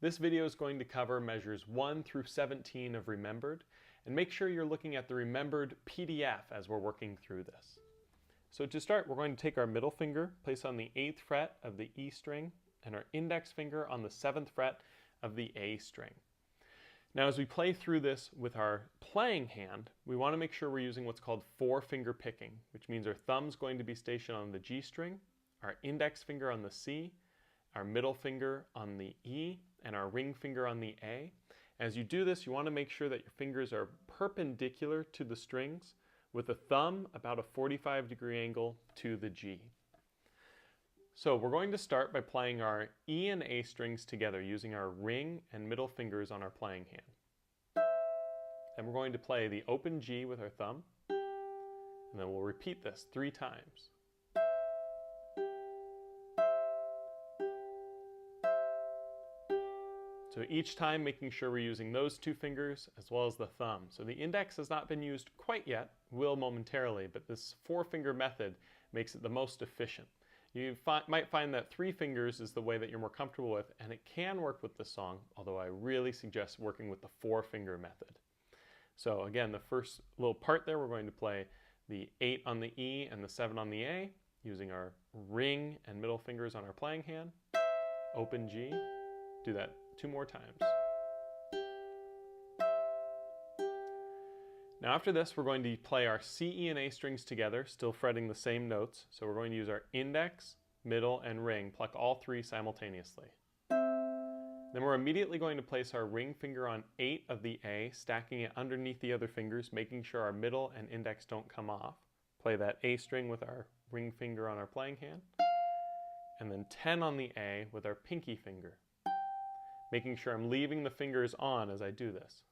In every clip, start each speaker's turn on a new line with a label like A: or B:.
A: This video is going to cover measures 1 through 17 of Remembered, and make sure you're looking at the Remembered PDF as we're working through this. So to start, we're going to take our middle finger, place on the 8th fret of the E string, and our index finger on the 7th fret of the A string. Now as we play through this with our playing hand, we want to make sure we're using what's called 4-finger picking, which means our thumb's going to be stationed on the G string, our index finger on the C, our middle finger on the E, and our ring finger on the A. As you do this, you want to make sure that your fingers are perpendicular to the strings, with the thumb about a 45-degree angle to the G. So we're going to start by playing our E and A strings together using our ring and middle fingers on our playing hand. Then we're going to play the open G with our thumb, and then we'll repeat this 3 times. So each time making sure we're using those 2 fingers as well as the thumb. So the index has not been used quite yet, will momentarily, but this 4-finger method makes it the most efficient. You might find that 3 fingers is the way that you're more comfortable with, and it can work with the song, although I really suggest working with the 4-finger method. So again, the first little part there, we're going to play the 8 on the E and the 7 on the A, using our ring and middle fingers on our playing hand. Open G, do that 2 more times. Now after this, we're going to play our C, E, and A strings together, still fretting the same notes. So we're going to use our index, middle, and ring, pluck all 3 simultaneously. Then we're immediately going to place our ring finger on 8 of the A, stacking it underneath the other fingers, making sure our middle and index don't come off. Play that A string with our ring finger on our playing hand. And then 10 on the A with our pinky finger, making sure I'm leaving the fingers on as I do this.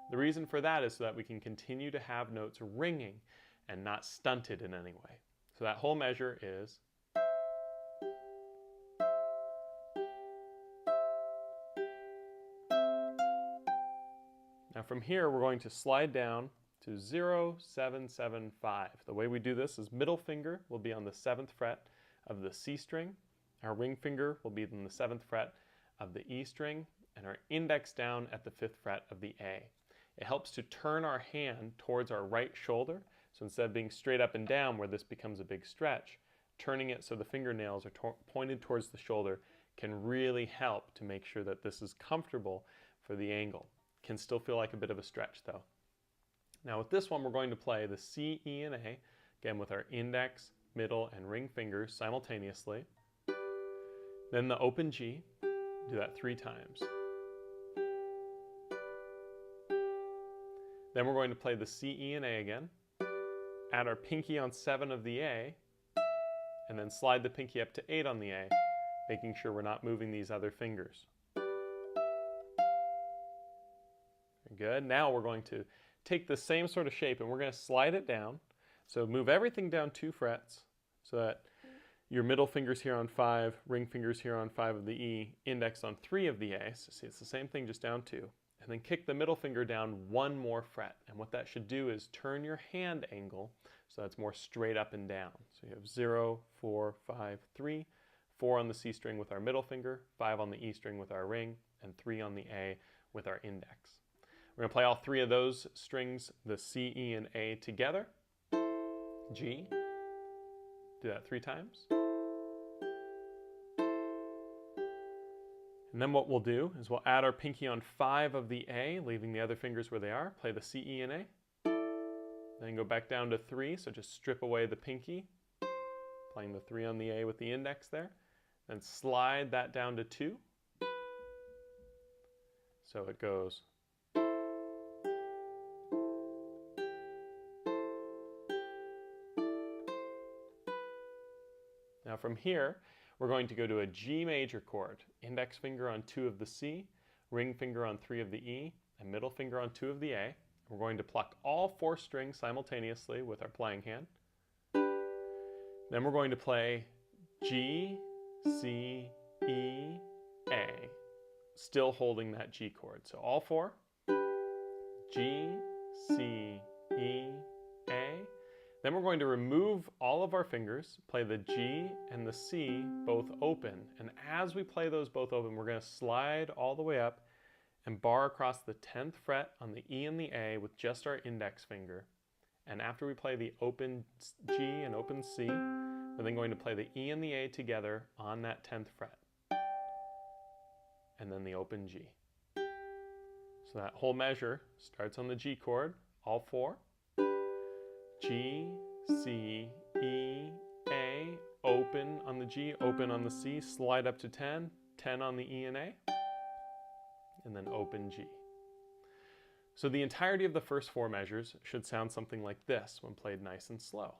A: The reason for that is so that we can continue to have notes ringing and not stunted in any way. So that whole measure is. Now from here, we're going to slide down to 0, 7, 7, 5. The way we do this is middle finger will be on the 7th fret of the C string, our ring finger will be on the 7th fret of the E string, and our index down at the 5th fret of the A. It helps to turn our hand towards our right shoulder, so instead of being straight up and down where this becomes a big stretch, turning it so the fingernails are pointed towards the shoulder can really help to make sure that this is comfortable for the angle. Can still feel like a bit of a stretch though. Now with this one, we're going to play the C, E, and A, again with our index, middle, and ring fingers simultaneously. Then the open G, do that 3 times. Then we're going to play the C, E, and A again, add our pinky on 7 of the A, and then slide the pinky up to 8 on the A, making sure we're not moving these other fingers. Very good. Now we're going to take the same sort of shape and we're going to slide it down. So move everything down 2 frets so that your middle finger's here on 5, ring finger's here on 5 of the E, index on 3 of the A. So see, it's the same thing, just down 2. And then kick the middle finger down 1 more fret. And what that should do is turn your hand angle so that's more straight up and down. So you have 0, 4, 5, 3, 4 on the C string with our middle finger, 5 on the E string with our ring, and 3 on the A with our index. We're going to play all 3 of those strings, the C, E, and A together. G. Do that 3 times. And then what we'll do is we'll add our pinky on 5 of the A, leaving the other fingers where they are, play the C, E, and A. Then go back down to 3, so just strip away the pinky, playing the 3 on the A with the index there. Then slide that down to 2. So it goes. Now from here, we're going to go to a G major chord, index finger on 2 of the C, ring finger on 3 of the E, and middle finger on 2 of the A. We're going to pluck all 4 strings simultaneously with our playing hand. Then we're going to play G, C, E, A, still holding that G chord. So all 4, G, C, E, A, Then we're going to remove all of our fingers, play the G and the C both open. And as we play those both open, we're going to slide all the way up and bar across the 10th fret on the E and the A with just our index finger. And after we play the open G and open C, we're then going to play the E and the A together on that 10th fret. And then the open G. So that whole measure starts on the G chord, all four. G, C, E, A, open on the G, open on the C, slide up to 10, 10 on the E and A, and then open G. So the entirety of the first four measures should sound something like this when played nice and slow.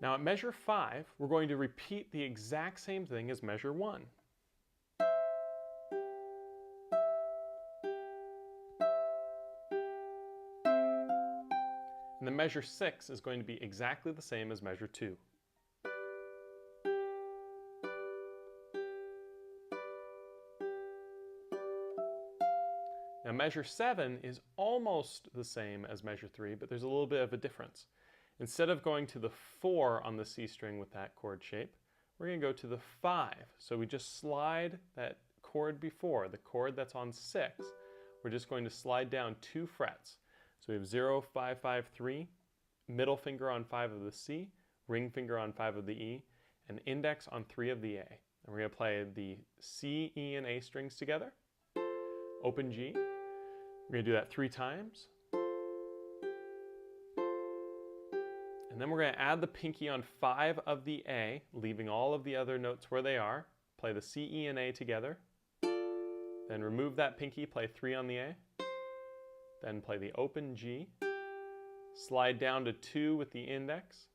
A: Now at measure 5, we're going to repeat the exact same thing as measure 1. And then measure 6 is going to be exactly the same as measure 2. Now measure 7 is almost the same as measure 3, but there's a little bit of a difference. Instead of going to the 4 on the C string with that chord shape, we're going to go to the 5. So we just slide that chord before, the chord that's on 6, we're just going to slide down 2 frets. So we have 0, 5, 5, 3, middle finger on 5 of the C, ring finger on 5 of the E, and index on 3 of the A. And we're going to play the C, E, and A strings together, open G. We're going to do that 3 times. And then we're going to add the pinky on 5 of the A, leaving all of the other notes where they are. Play the C, E, and A together. Then remove that pinky, play 3 on the A. Then play the open G. Slide down to 2 with the index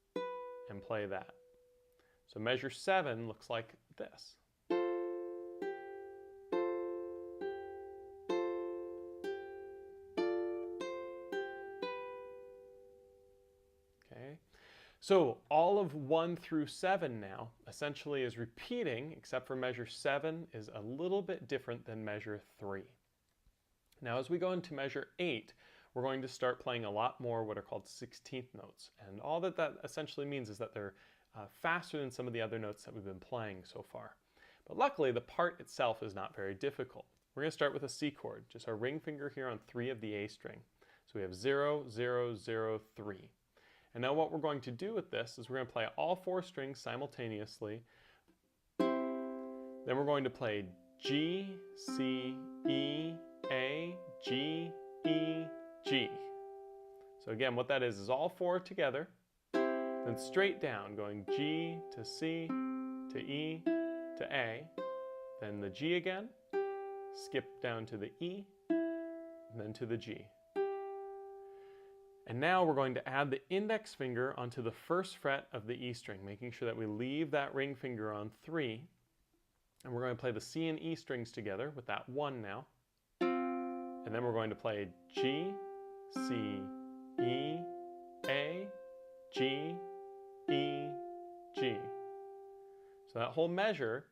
A: and play that. So measure 7 looks like this. So all of 1 through 7 now essentially is repeating, except for measure 7 is a little bit different than measure 3. Now as we go into measure 8, we're going to start playing a lot more what are called 16th notes. And all that essentially means is that they're faster than some of the other notes that we've been playing so far. But luckily the part itself is not very difficult. We're going to start with a C chord, just our ring finger here on 3 of the A string. So we have 0, 0, 0, 3. And now what we're going to do with this is we're going to play all 4 strings simultaneously. Then we're going to play G, C, E, A, G, E, G. So again, what that is all 4 together, then straight down, going G to C to E to A, then the G again, skip down to the E, and then to the G. And now we're going to add the index finger onto the first fret of the E string, making sure that we leave that ring finger on 3. And we're going to play the C and E strings together with that 1 now. And then we're going to play G, C, E, A, G, E, G. So that whole measure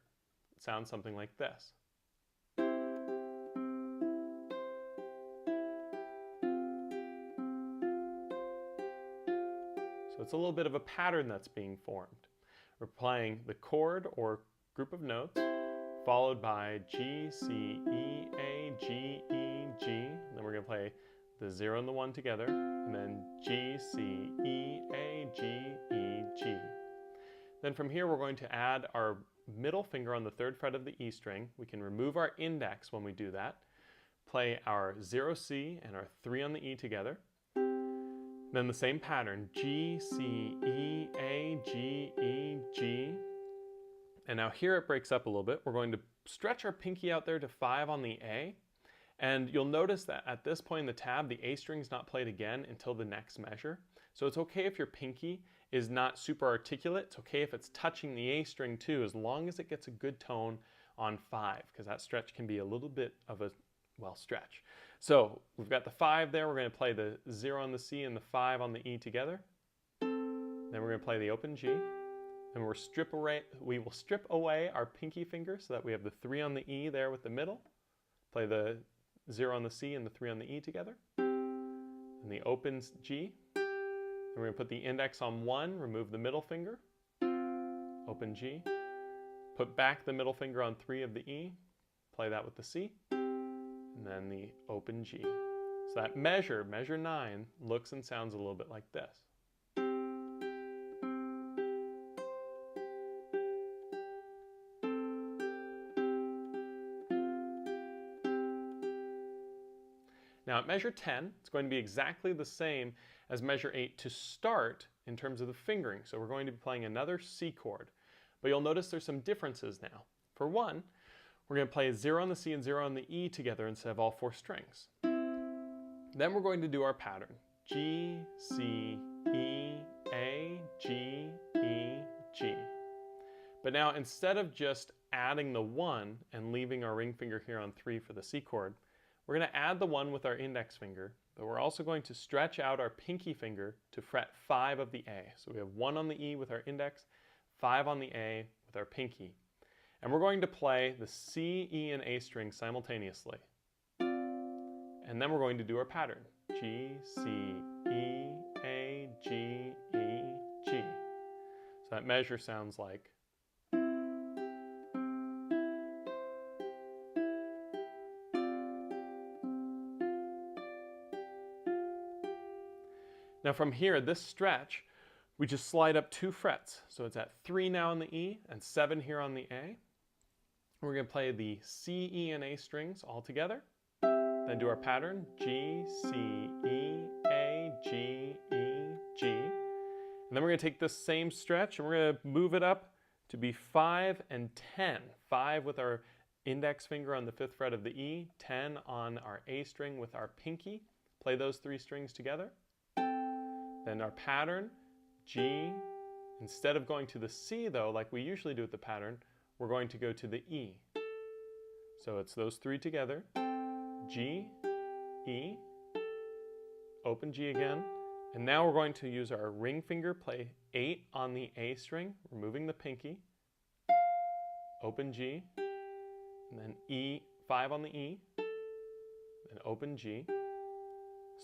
A: sounds something like this. So it's a little bit of a pattern that's being formed. We're playing the chord or group of notes, followed by G, C, E, A, G, E, G. And then we're going to play the 0 and the 1 together, and then G, C, E, A, G, E, G. Then from here we're going to add our middle finger on the 3rd fret of the E string. We can remove our index when we do that. Play our 0 C and our 3 on the E together. Then the same pattern, G, C, E, A, G, E, G. And now here it breaks up a little bit. We're going to stretch our pinky out there to 5 on the A, And you'll notice that at this point in the tab, the A string's not played again until the next measure. So it's okay if your pinky is not super articulate. It's okay if it's touching the A string too, as long as it gets a good tone on 5, because that stretch can be a little bit of a, well, stretch. So we've got the 5 there. We're going to play the 0 on the C and the 5 on the E together. Then we're going to play the open G. And we will strip away our pinky finger so that we have the 3 on the E there with the middle. Play the 0 on the C and the 3 on the E together. And the open G. And we're going to put the index on 1, remove the middle finger. Open G. Put back the middle finger on 3 of the E. Play that with the C. And then the open G. So that measure 9, looks and sounds a little bit like this. Now at measure 10, it's going to be exactly the same as measure 8 to start in terms of the fingering. So we're going to be playing another C chord. But you'll notice there's some differences now. For one, we're going to play a 0 on the C and 0 on the E together instead of all 4 strings. Then we're going to do our pattern. G, C, E, A, G, E, G. But now instead of just adding the 1 and leaving our ring finger here on 3 for the C chord, we're going to add the 1 with our index finger, but we're also going to stretch out our pinky finger to fret 5 of the A. So we have 1 on the E with our index, 5 on the A with our pinky. And we're going to play the C, E, and A strings simultaneously. And then we're going to do our pattern. G, C, E, A, G, E, G. So that measure sounds like. Now from here, this stretch, we just slide up 2 frets. So it's at 3 now on the E and 7 here on the A. We're going to play the C, E, and A strings all together. Then do our pattern, G, C, E, A, G, E, G. And then we're going to take this same stretch and we're going to move it up to be 5 and 10. 5 with our index finger on the 5th fret of the E, 10 on our A string with our pinky. Play those 3 strings together. Then our pattern, G. Instead of going to the C though, like we usually do with the pattern, we're going to go to the E. So it's those 3 together. G, E, open G again. And now we're going to use our ring finger, play 8 on the A string, removing the pinky. Open G, and then E, 5 on the E, then open G.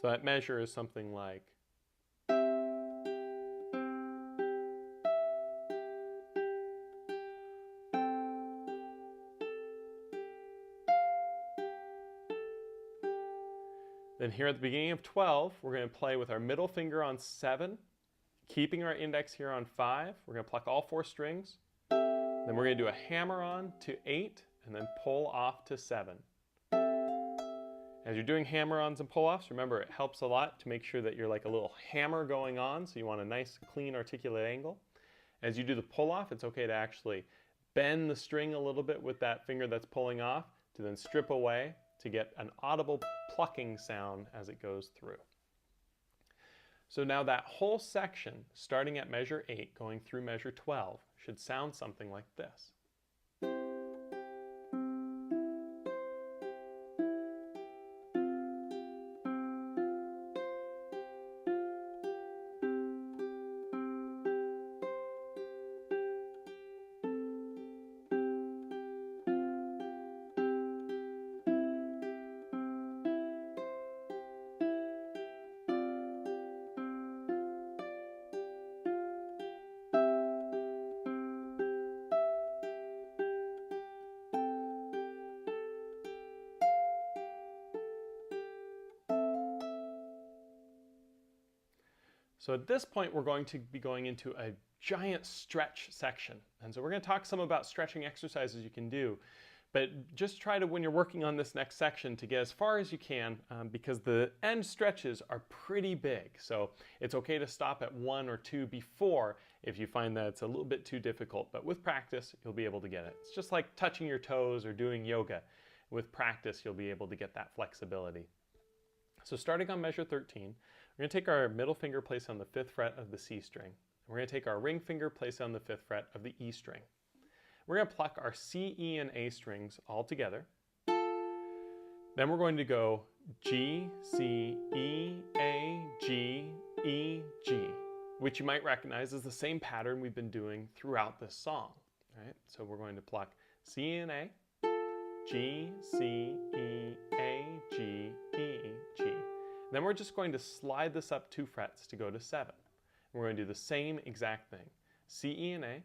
A: So that measure is something like. Then here at the beginning of 12, we're going to play with our middle finger on 7, keeping our index here on 5. We're going to pluck all 4 strings. Then we're going to do a hammer on to 8, and then pull off to 7. As you're doing hammer-ons and pull-offs, remember it helps a lot to make sure that you're like a little hammer going on, so you want a nice, clean, articulate angle. As you do the pull-off, it's okay to actually bend the string a little bit with that finger that's pulling off to then strip away to get an audible plucking sound as it goes through. So now that whole section, starting at measure 8, going through measure 12, should sound something like this. So at this point, we're going to be going into a giant stretch section. And so we're going to talk some about stretching exercises you can do. But just try to, when you're working on this next section, to get as far as you can because the end stretches are pretty big. So it's okay to stop at 1 or 2 before if you find that it's a little bit too difficult. But with practice, you'll be able to get it. It's just like touching your toes or doing yoga. With practice, you'll be able to get that flexibility. So starting on measure 13, we're going to take our middle finger, place on the 5th fret of the C string. We're going to take our ring finger, place on the 5th fret of the E string. We're going to pluck our C, E, and A strings all together. Then we're going to go G, C, E, A, G, E, G, which you might recognize as the same pattern we've been doing throughout this song. Right? So we're going to pluck C and A, G, C, E, A, G, E, G. Then we're just going to slide this up 2 frets to go to 7. We're going to do the same exact thing. C, E, and A,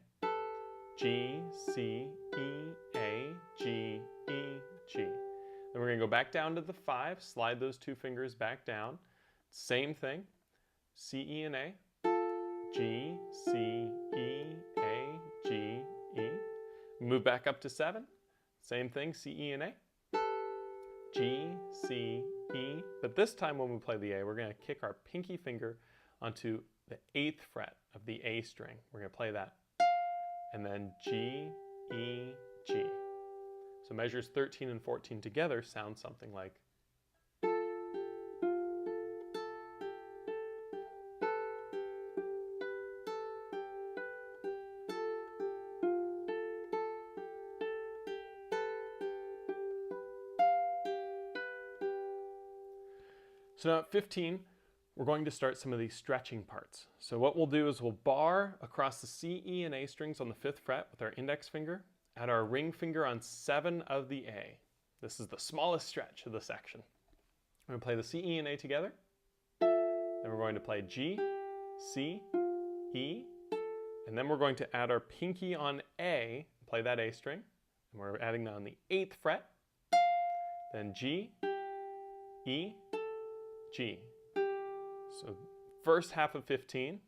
A: G, C, E, A, G, E, G. Then we're going to go back down to the 5, slide those 2 fingers back down. Same thing. C, E, and A, G, C, E, A, G, E. Move back up to 7. Same thing, C, E, and A, G, C, E. But this time when we play the A, we're going to kick our pinky finger onto the 8th fret of the A string. We're going to play that. And then G, E, G. So measures 13 and 14 together sound something like. So now at 15, we're going to start some of these stretching parts. So what we'll do is we'll bar across the C, E, and A strings on the 5th fret with our index finger, add our ring finger on 7 of the A. This is the smallest stretch of the section. We're going to play the C, E, and A together. Then we're going to play G, C, E, and then we're going to add our pinky on A, play that A string, and we're adding that on the 8th fret, then G, E, G. So first half of 15.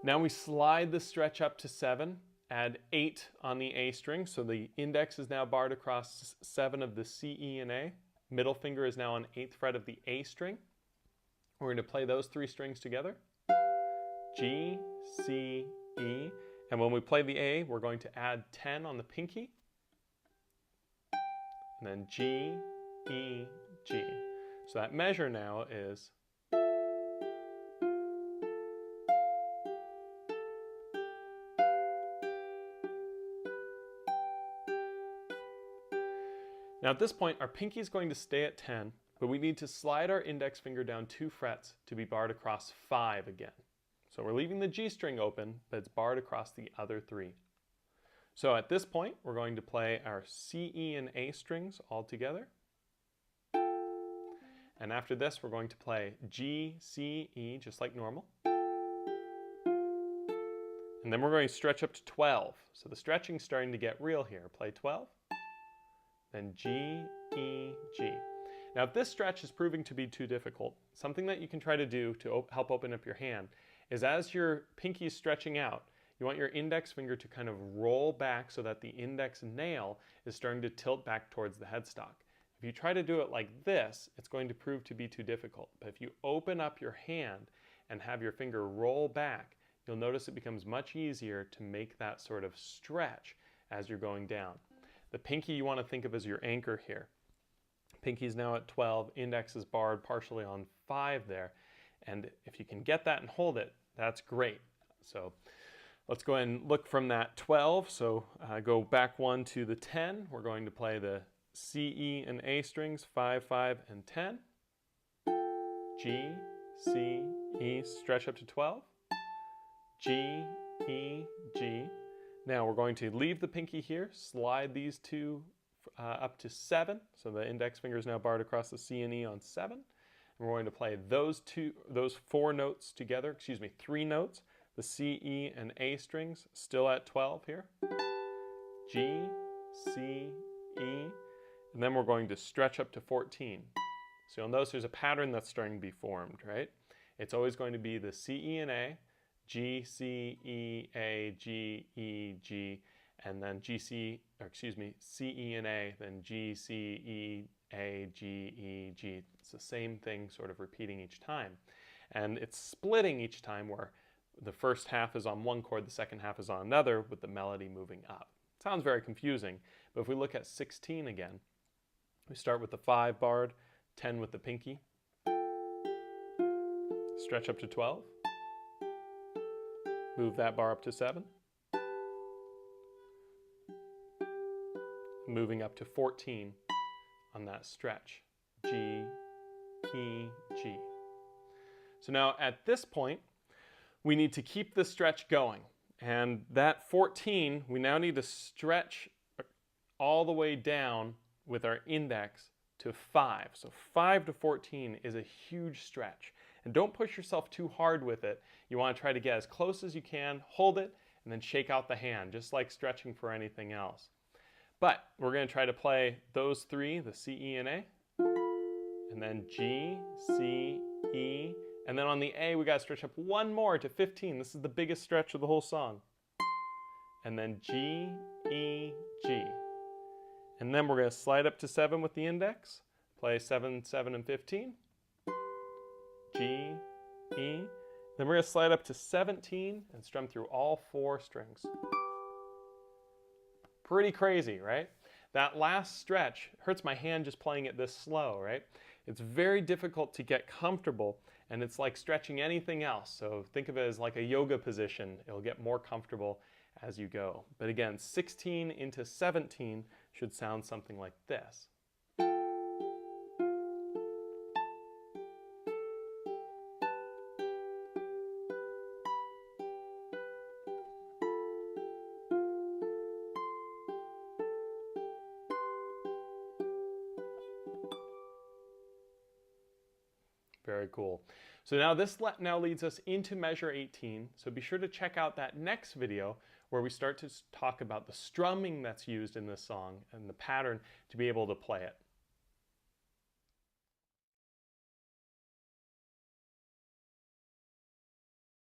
A: Now we slide the stretch up to 7, add 8 on the A string, so the index is now barred across 7 of the C, E, and A. Middle finger is now on 8th fret of the A string. We're going to play those 3 strings together. G, C, E, and when we play the A, we're going to add 10 on the pinky, and then G, E, G. So that measure now is. Now at this point, our pinky is going to stay at 10, but we need to slide our index finger down 2 frets to be barred across 5 again. So we're leaving the G string open, but it's barred across the other 3. So at this point, we're going to play our C, E, and A strings all together. And after this, we're going to play G, C, E, just like normal. And then we're going to stretch up to 12. So the stretching's starting to get real here. Play 12. Then G, E, G. Now if this stretch is proving to be too difficult, something that you can try to do to help open up your hand is as your pinky is stretching out, you want your index finger to kind of roll back so that the index nail is starting to tilt back towards the headstock. If you try to do it like this, it's going to prove to be too difficult. But if you open up your hand and have your finger roll back, you'll notice it becomes much easier to make that sort of stretch as you're going down. The pinky you want to think of as your anchor here. Pinky is now at 12, index is barred partially on 5 there. And if you can get that and hold it, that's great. So let's go ahead and look from that 12. So go back 1 to the 10. We're going to play the C, E, and A strings, 5, 5, and 10. G, C, E, stretch up to 12. G, E, G. Now we're going to leave the pinky here, slide these 2 up to 7. So the index finger is now barred across the C and E on 7. And we're going to play those 4 notes together, 3 notes. The C, E, and A strings still at 12 here. G, C, E, and then we're going to stretch up to 14. So you'll notice there's a pattern that's starting to be formed, right? It's always going to be the C, E, and A, G, C, E, A, G, E, G, and then C, E, and A, then G, C, E, A, G, E, G. It's the same thing sort of repeating each time. And it's splitting each time where The first half is on one chord, the second half is on another, with the melody moving up. Sounds very confusing, but if we look at 16 again, we start with the 5 barred, 10 with the pinky, stretch up to 12, move that bar up to 7, moving up to 14 on that stretch, G, E, G. So now at this point, we need to keep the stretch going. And that 14, we now need to stretch all the way down with our index to 5. So 5 to 14 is a huge stretch. And don't push yourself too hard with it. You want to try to get as close as you can, hold it, and then shake out the hand, just like stretching for anything else. But we're going to try to play those 3, the C, E, and A, and then G, C, E, and then on the A, we got to stretch up one more to 15. This is the biggest stretch of the whole song. And then G, E, G. And then we're going to slide up to 7 with the index, play 7, 7, and 15. G, E. Then we're going to slide up to 17 and strum through all 4 strings. Pretty crazy, right? That last stretch hurts my hand just playing it this slow, right? It's very difficult to get comfortable, and it's like stretching anything else. So think of it as like a yoga position. It'll get more comfortable as you go. But again, 16 into 17 should sound something like this. Very cool. So now this now leads us into measure 18. So be sure to check out that next video where we start to talk about the strumming that's used in this song and the pattern to be able to play it.